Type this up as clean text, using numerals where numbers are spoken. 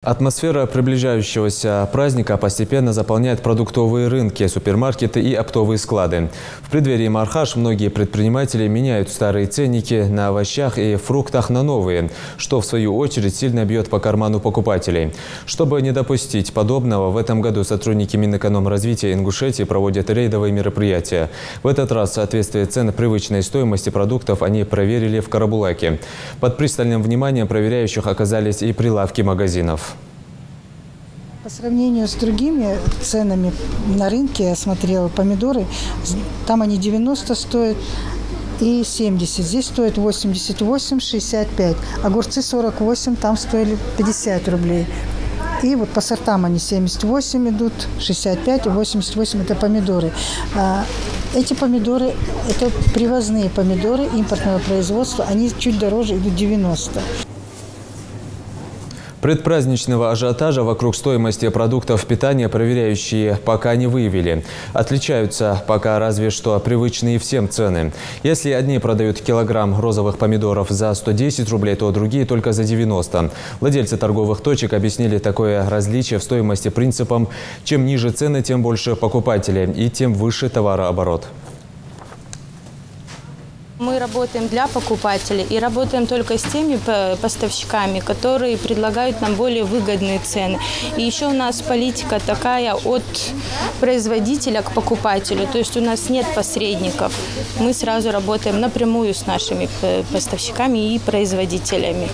Атмосфера приближающегося праздника постепенно заполняет продуктовые рынки, супермаркеты и оптовые склады. В преддверии Мархаш многие предприниматели меняют старые ценники на овощах и фруктах на новые, что в свою очередь сильно бьет по карману покупателей. Чтобы не допустить подобного, в этом году сотрудники Минэкономразвития Ингушетии проводят рейдовые мероприятия. В этот раз соответствие цен привычной стоимости продуктов они проверили в Карабулаке. Под пристальным вниманием проверяющих оказались и прилавки магазинов. По сравнению с другими ценами на рынке, я смотрела помидоры, там они 90 стоят и 70. Здесь стоят 88, 65. Огурцы 48, там стоили 50 рублей. И вот по сортам они 78 идут, 65 и 88 – это помидоры. Эти помидоры – это привозные помидоры импортного производства, они чуть дороже, идут 90. Предпраздничного ажиотажа вокруг стоимости продуктов питания проверяющие пока не выявили. Отличаются пока разве что привычные всем цены. Если одни продают килограмм розовых помидоров за 110 рублей, то другие только за 90. Владельцы торговых точек объяснили такое различие в стоимости принципом: чем ниже цены, тем больше покупателей и тем выше товарооборот. Мы работаем для покупателей и работаем только с теми поставщиками, которые предлагают нам более выгодные цены. И еще у нас политика такая от производителя к покупателю, то есть у нас нет посредников. Мы сразу работаем напрямую с нашими поставщиками и производителями.